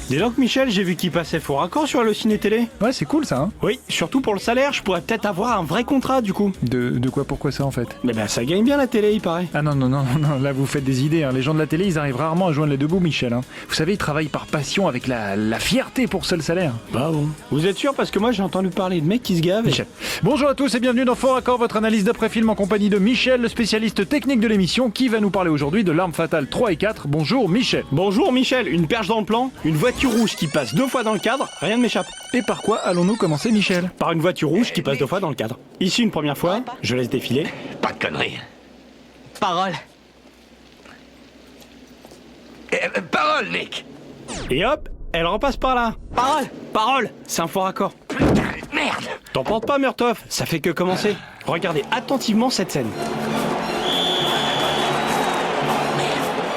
Dis donc Michel, j'ai vu qu'il passait fort raccord sur le ciné-télé. Ouais, c'est cool ça, hein. Oui, surtout pour le salaire, je pourrais peut-être avoir un vrai contrat du coup. De quoi, pourquoi ça en fait? Mais ben ça gagne bien la télé, il paraît. Ah non, là vous faites des idées, hein. Les gens de la télé, ils arrivent rarement à joindre les deux bouts, Michel, hein. Vous savez, ils travaillent par passion avec la fierté pour seul salaire. Bah bon. Vous êtes sûr? Parce que moi j'ai entendu parler de mecs qui se gavent. Michel. Bonjour à tous et bienvenue dans Fort Accord, votre analyse d'après-film en compagnie de Michel, le spécialiste technique de l'émission, qui va nous parler aujourd'hui de L'Arme Fatale 3 et 4. Bonjour Michel. Bonjour Michel, une perche dans le plan, une voiture rouge qui passe 2 fois dans le cadre, rien ne m'échappe. Et par quoi allons-nous commencer, Michel? Par une voiture rouge qui passe 2 fois dans le cadre. Ici une première fois, je laisse défiler. Pas de conneries. Parole. Parole, Nick. Et hop, elle repasse par là. Parole. Parole, c'est un fort raccord. Merde. T'en portes pas Murtoff, ça fait que commencer. Regardez attentivement cette scène.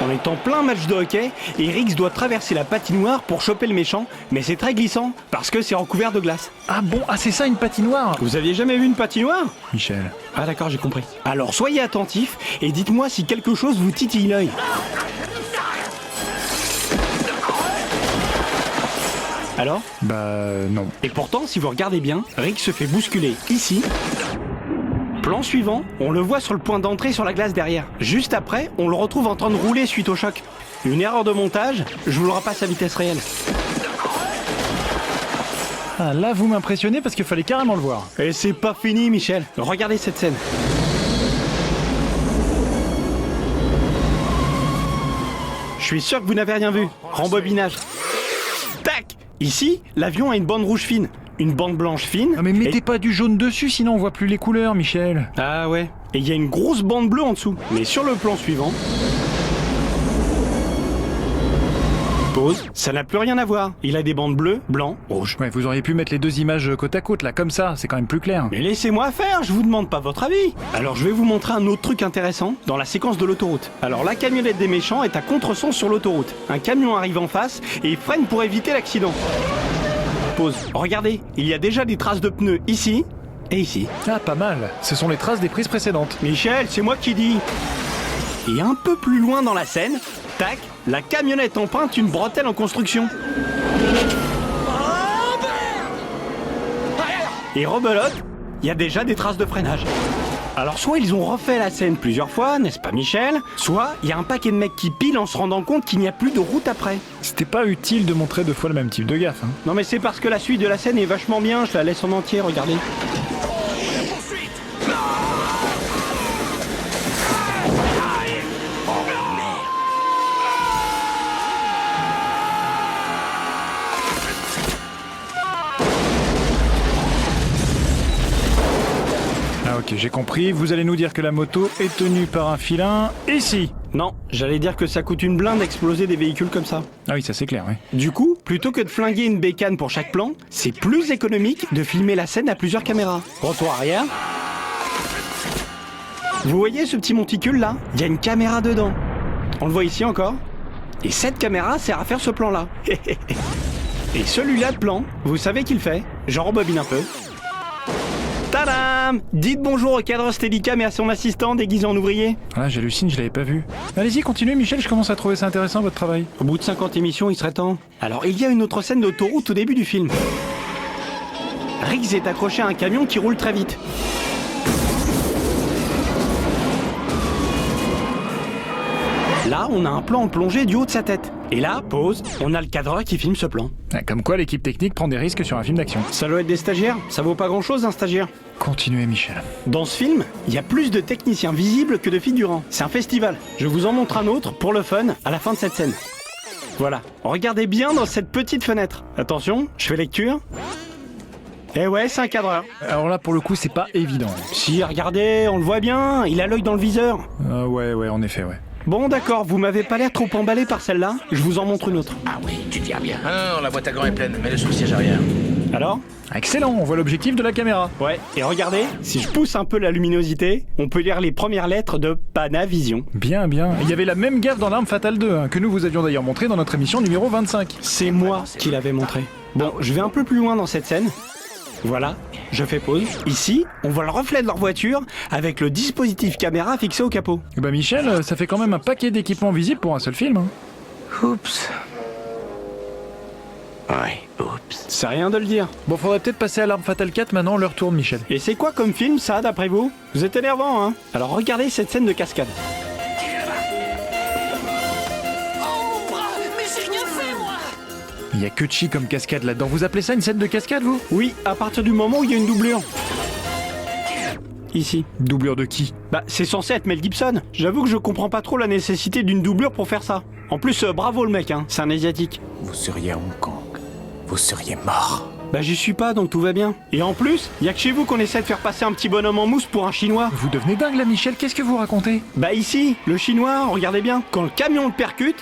On est en plein match de hockey et Riggs doit traverser la patinoire pour choper le méchant, mais c'est très glissant parce que c'est recouvert de glace. Ah bon, c'est ça une patinoire? Vous aviez jamais vu une patinoire? Michel. Ah d'accord, j'ai compris. Alors soyez attentifs et dites-moi si quelque chose vous titille l'œil. Alors? Non. Et pourtant, si vous regardez bien, Riggs se fait bousculer ici. Plan suivant, on le voit sur le point d'entrée sur la glace derrière. Juste après, on le retrouve en train de rouler suite au choc. Une erreur de montage, je vous le repasse à vitesse réelle. Ah là vous m'impressionnez parce qu'il fallait carrément le voir. Et c'est pas fini Michel, regardez cette scène. Je suis sûr que vous n'avez rien vu. Rembobinage. Tac! Ici, l'avion a une bande rouge fine. Une bande blanche fine. Ah mais mettez pas du jaune dessus sinon on voit plus les couleurs, Michel. Ah ouais. Et il y a une grosse bande bleue en dessous. Mais sur le plan suivant... Pause. Ça n'a plus rien à voir. Il a des bandes bleues, blancs, rouges. Ouais, vous auriez pu mettre les deux images côte à côte là, comme ça, c'est quand même plus clair. Mais laissez-moi faire, je vous demande pas votre avis. Alors je vais vous montrer un autre truc intéressant dans la séquence de l'autoroute. Alors la camionnette des méchants est à contresens sur l'autoroute. Un camion arrive en face et freine pour éviter l'accident. Pause. Regardez, il y a déjà des traces de pneus ici et ici. Ah pas mal, ce sont les traces des prises précédentes. Michel, c'est moi qui dis. Et un peu plus loin dans la scène, tac, la camionnette emprunte une bretelle en construction. Et rebelote, il y a déjà des traces de freinage. Alors soit ils ont refait la scène plusieurs fois, n'est-ce pas Michel? Soit il y a un paquet de mecs qui pilent en se rendant compte qu'il n'y a plus de route après. C'était pas utile de montrer deux fois le même type de gaffe, hein. Non mais c'est parce que la suite de la scène est vachement bien, je la laisse en entier, regardez. Ah ok, j'ai compris, vous allez nous dire que la moto est tenue par un filin ici. Non, j'allais dire que ça coûte une blinde d'exploser des véhicules comme ça. Ah oui, ça c'est clair, oui. Du coup, plutôt que de flinguer une bécane pour chaque plan, c'est plus économique de filmer la scène à plusieurs caméras. Retour arrière. Vous voyez ce petit monticule là? Il y a une caméra dedans. On le voit ici encore. Et cette caméra sert à faire ce plan là. Et celui-là de plan, vous savez qu'il fait? J'en rembobine un peu. Tadam! Dites bonjour au cadre Steadicam et à son assistant déguisé en ouvrier. Ah j'hallucine, je l'avais pas vu. Allez-y, continuez Michel, je commence à trouver ça intéressant votre travail. Au bout de 50 émissions, il serait temps. Alors, il y a une autre scène d'autoroute au début du film. Riggs est accroché à un camion qui roule très vite. Là, on a un plan en plongée du haut de sa tête. Et là, pause, on a le cadreur qui filme ce plan. Ah, comme quoi l'équipe technique prend des risques sur un film d'action. Ça doit être des stagiaires, ça vaut pas grand-chose un stagiaire. Continuez Michel. Dans ce film, il y a plus de techniciens visibles que de figurants. C'est un festival. Je vous en montre un autre, pour le fun, à la fin de cette scène. Voilà, regardez bien dans cette petite fenêtre. Attention, je fais lecture. Eh ouais, c'est un cadreur. Alors là pour le coup c'est pas évident. Si, regardez, on le voit bien, il a l'œil dans le viseur. Ah ouais, en effet, ouais. Bon d'accord, vous m'avez pas l'air trop emballé par celle-là, je vous en montre une autre. Ah oui, tu tiens bien. Ah non, la boîte à gants est pleine, mets le sous le siège arrière. Alors? Excellent, on voit l'objectif de la caméra. Ouais, et regardez, si je pousse un peu la luminosité, on peut lire les premières lettres de Panavision. Bien. Il y avait la même gaffe dans L'Arme Fatale 2, hein, que nous vous avions d'ailleurs montré dans notre émission numéro 25. C'est moi qui l'avais montré. Bon, je vais un peu plus loin dans cette scène. Voilà, je fais pause. Ici, on voit le reflet de leur voiture avec le dispositif caméra fixé au capot. Et bah Michel, ça fait quand même un paquet d'équipements visibles pour un seul film, hein. Oups. Ouais, oups. C'est rien de le dire. Bon, faudrait peut-être passer à l'arme fatale 4 maintenant, leur tourne, Michel. Et c'est quoi comme film ça, d'après vous? Vous êtes énervant, hein? Alors regardez cette scène de cascade. Il y a que chi comme cascade là-dedans. Vous appelez ça une scène de cascade, vous? Oui, à partir du moment où il y a une doublure. Ici. Doublure de qui? Bah, c'est censé être Mel Gibson. J'avoue que je comprends pas trop la nécessité d'une doublure pour faire ça. En plus, bravo le mec, hein, c'est un asiatique. Vous seriez à Hong Kong. Vous seriez mort. Bah, j'y suis pas, donc tout va bien. Et en plus, y a que chez vous qu'on essaie de faire passer un petit bonhomme en mousse pour un chinois. Vous devenez dingue là, Michel, qu'est-ce que vous racontez? Bah ici, le chinois, regardez bien, quand le camion le percute,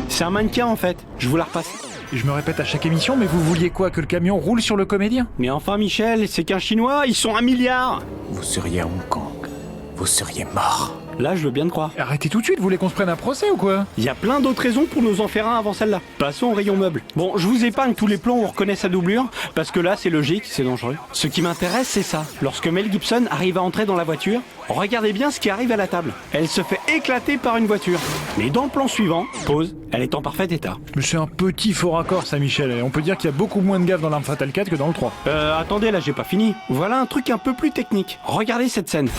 c'est un mannequin en fait. Je vous la repasse. Je me répète à chaque émission, mais vous vouliez quoi? Que le camion roule sur le comédien? Mais enfin Michel, c'est qu'un chinois, ils sont 1 milliard. Vous seriez à Hong Kong. Vous seriez mort. Là, je veux bien te croire. Arrêtez tout de suite, vous voulez qu'on se prenne un procès ou quoi? Il y a plein d'autres raisons pour nous en faire un avant celle-là. Passons au rayon meuble. Bon, je vous épargne tous les plans où on reconnaît sa doublure, parce que là, c'est logique, c'est dangereux. Ce qui m'intéresse, c'est ça. Lorsque Mel Gibson arrive à entrer dans la voiture, regardez bien ce qui arrive à la table. Elle se fait éclater par une voiture. Mais dans le plan suivant, pause, elle est en parfait état. Mais c'est un petit faux raccord ça, Michel, et on peut dire qu'il y a beaucoup moins de gaffes dans l'arme fatale 4 que dans le 3. Attendez, là, j'ai pas fini. Voilà un truc un peu plus technique. Regardez cette scène.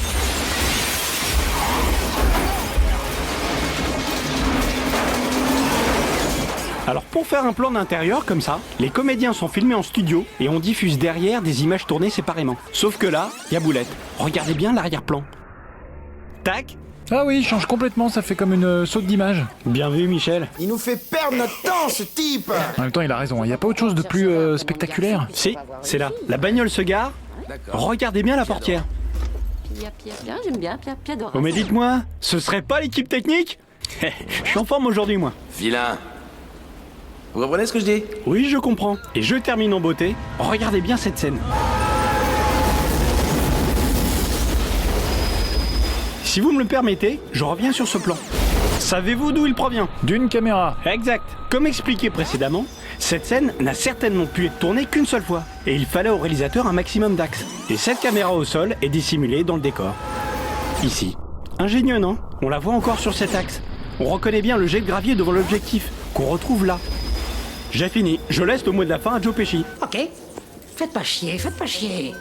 Alors pour faire un plan d'intérieur comme ça, les comédiens sont filmés en studio et on diffuse derrière des images tournées séparément. Sauf que là, il y a boulette. Regardez bien l'arrière-plan. Tac. Ah oui, il change complètement, ça fait comme une saute d'image. Bien vu Michel. Il nous fait perdre notre temps, ce type. En même temps, il a raison, il n'y a pas autre chose de plus spectaculaire. Si, c'est là. La bagnole se gare. Regardez bien la portière. Bien, j'aime bien, Pia Oh mais dites-moi, ce serait pas l'équipe technique? Je suis en forme aujourd'hui moi. Vilain. Vous comprenez ce que je dis? Oui, je comprends. Et je termine en beauté. Regardez bien cette scène. Si vous me le permettez, je reviens sur ce plan. Savez-vous d'où il provient? D'une caméra. Exact. Comme expliqué précédemment, cette scène n'a certainement pu être tournée qu'une seule fois. Et il fallait au réalisateur un maximum d'axes. Et cette caméra au sol est dissimulée dans le décor. Ici. Ingénieux, non? On la voit encore sur cet axe. On reconnaît bien le jet de gravier devant l'objectif, qu'on retrouve là. J'ai fini. Je laisse le mot de la fin à Joe Pesci. Ok. Faites pas chier, faites pas chier.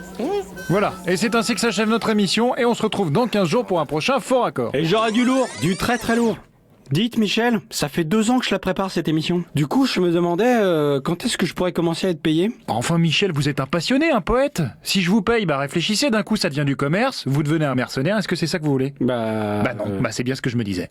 Voilà, et c'est ainsi que s'achève notre émission, et on se retrouve dans 15 jours pour un prochain faux raccord. Et j'aurai du lourd, du très très lourd. Dites Michel, ça fait 2 ans que je la prépare cette émission. Du coup, je me demandais quand est-ce que je pourrais commencer à être payé? Enfin Michel, vous êtes un passionné, un poète. Si je vous paye, bah réfléchissez, d'un coup ça devient du commerce, vous devenez un mercenaire, est-ce que c'est ça que vous voulez? Bah Bah non, bah c'est bien ce que je me disais.